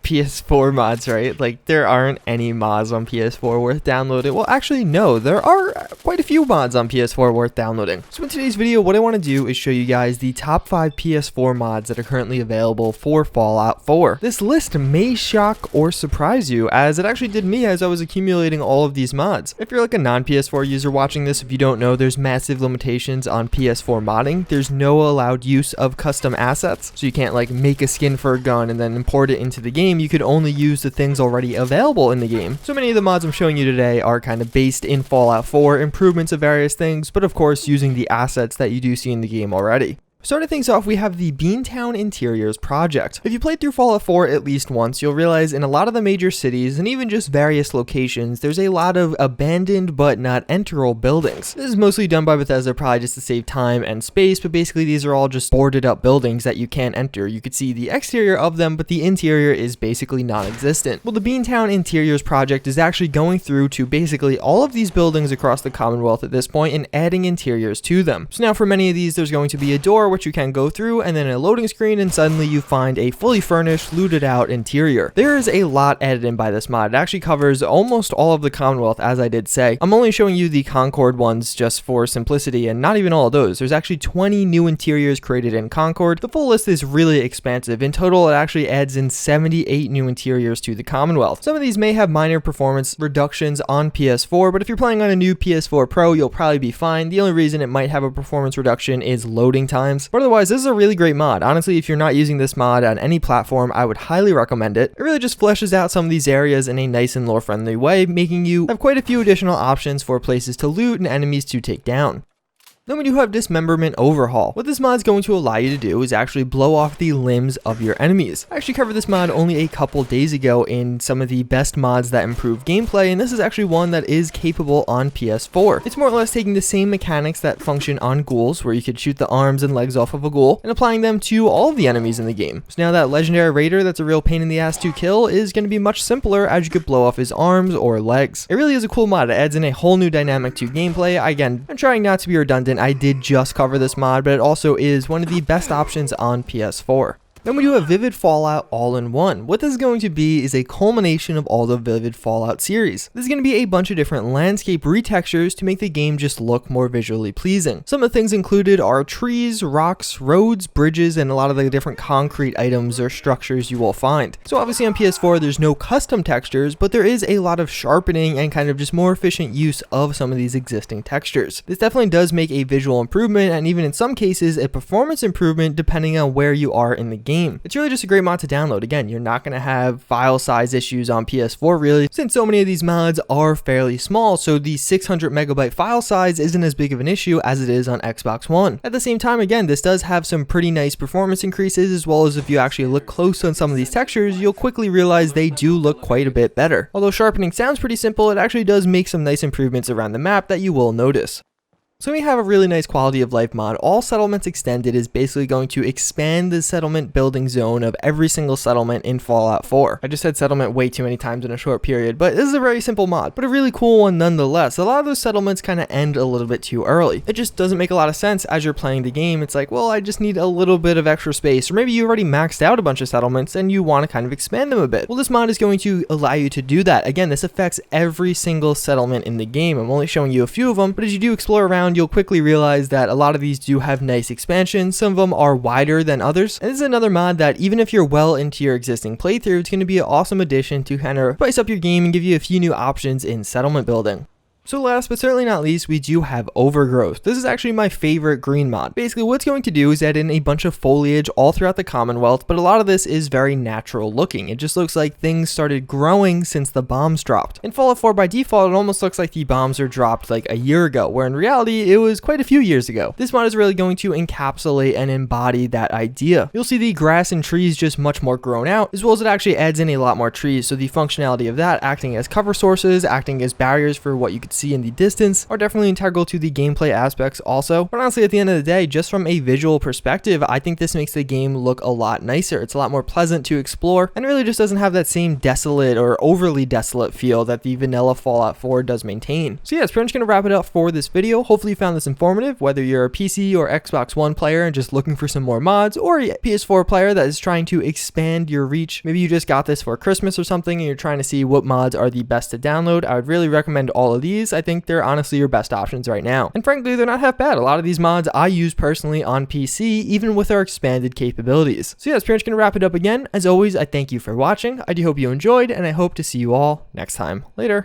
PS4 mods, right? Like, there aren't any mods on PS4 worth downloading. Well, actually, no, there are quite a few mods on PS4 worth downloading. So in today's video, what I want to do is show you guys the top 5 PS4 mods that are currently available for Fallout 4. This list may shock or surprise you, as it actually did me as I was accumulating all of these mods. If you're like a non-PS4 user watching this, if you don't know, there's massive limitations on PS4 modding. There's no allowed use of custom assets, so you can't like make a skin for a gun and then import it into the game. You could only use the things already available in the game. So many of the mods I'm showing you today are kind of based in Fallout 4, improvements of various things, but of course using the assets that you do see in the game already. Starting things off, we have the Beantown Interiors project. If you played through Fallout 4 at least once, you'll realize in a lot of the major cities and even just various locations, there's a lot of abandoned but not enterable buildings. This is mostly done by Bethesda probably just to save time and space, but basically these are all just boarded up buildings that you can't enter. You could see the exterior of them, but the interior is basically non-existent. Well, the Beantown Interiors project is actually going through to basically all of these buildings across the Commonwealth at this point and adding interiors to them. So now for many of these, there's going to be a door which you can go through, and then a loading screen, and suddenly you find a fully furnished, looted out interior. There is a lot added in by this mod. It actually covers almost all of the Commonwealth, as I did say. I'm only showing you the Concord ones just for simplicity, and not even all of those. There's actually 20 new interiors created in Concord. The full list is really expansive. In total, it actually adds in 78 new interiors to the Commonwealth. Some of these may have minor performance reductions on PS4, but if you're playing on a new PS4 Pro, you'll probably be fine. The only reason it might have a performance reduction is loading times. But otherwise, this is a really great mod. Honestly, if you're not using this mod on any platform, I would highly recommend it. It really just fleshes out some of these areas in a nice and lore-friendly way, making you have quite a few additional options for places to loot and enemies to take down. Then we do have Dismemberment Overhaul. What this mod is going to allow you to do is actually blow off the limbs of your enemies. I actually covered this mod only a couple days ago in some of the best mods that improve gameplay, and this is actually one that is capable on PS4. It's more or less taking the same mechanics that function on ghouls, where you could shoot the arms and legs off of a ghoul, and applying them to all of the enemies in the game. So now that legendary raider that's a real pain in the ass to kill is going to be much simpler, as you could blow off his arms or legs. It really is a cool mod. It adds in a whole new dynamic to gameplay. Again, I'm trying not to be redundant. I did just cover this mod, but it also is one of the best options on PS4. Then we do a Vivid Fallout all-in-one. What this is going to be is a culmination of all the Vivid Fallout series. This is going to be a bunch of different landscape retextures to make the game just look more visually pleasing. Some of the things included are trees, rocks, roads, bridges, and a lot of the different concrete items or structures you will find. So obviously on PS4 there's no custom textures, but there is a lot of sharpening and kind of just more efficient use of some of these existing textures. This definitely does make a visual improvement, and even in some cases a performance improvement depending on where you are in the game. It's really just a great mod to download. Again, you're not going to have file size issues on PS4 really, since so many of these mods are fairly small, so the 600 megabyte file size isn't as big of an issue as it is on Xbox One. At the same time, again, this does have some pretty nice performance increases, as well as if you actually look close on some of these textures, you'll quickly realize they do look quite a bit better. Although sharpening sounds pretty simple, it actually does make some nice improvements around the map that you will notice. So we have a really nice quality of life mod. All Settlements Extended is basically going to expand the settlement building zone of every single settlement in Fallout 4. I just said settlement way too many times in a short period, but this is a very simple mod, but a really cool one nonetheless. A lot of those settlements kind of end a little bit too early. It just doesn't make a lot of sense as you're playing the game. It's like, well, I just need a little bit of extra space, or maybe you already maxed out a bunch of settlements and you want to kind of expand them a bit. Well, this mod is going to allow you to do that. Again, this affects every single settlement in the game. I'm only showing you a few of them, but as you do explore around, you'll quickly realize that a lot of these do have nice expansions. Some of them are wider than others. And this is another mod that even if you're well into your existing playthrough, it's going to be an awesome addition to kind of spice up your game and give you a few new options in settlement building. So last but certainly not least, we do have Overgrowth. This is actually my favorite green mod. Basically, what it's going to do is add in a bunch of foliage all throughout the Commonwealth, but a lot of this is very natural looking. It just looks like things started growing since the bombs dropped. In Fallout 4 by default, it almost looks like the bombs are dropped like a year ago, where in reality, it was quite a few years ago. This mod is really going to encapsulate and embody that idea. You'll see the grass and trees just much more grown out, as well as it actually adds in a lot more trees, so the functionality of that acting as cover sources, acting as barriers for what you could see in the distance are definitely integral to the gameplay aspects also. But honestly, at the end of the day, just from a visual perspective, I think this makes the game look a lot nicer. It's a lot more pleasant to explore, and really just doesn't have that same desolate or overly desolate feel that the vanilla Fallout 4 does maintain. So yeah, that's pretty much going to wrap it up for this video. Hopefully you found this informative, whether you're a PC or Xbox One player and just looking for some more mods, or a PS4 player that is trying to expand your reach. Maybe you just got this for Christmas or something and you're trying to see what mods are the best to download. I would really recommend all of these. I think they're honestly your best options right now. And frankly, they're not half bad. A lot of these mods I use personally on PC, even with our expanded capabilities. So yeah, that's pretty much going to wrap it up again. As always, I thank you for watching. I do hope you enjoyed, and I hope to see you all next time. Later.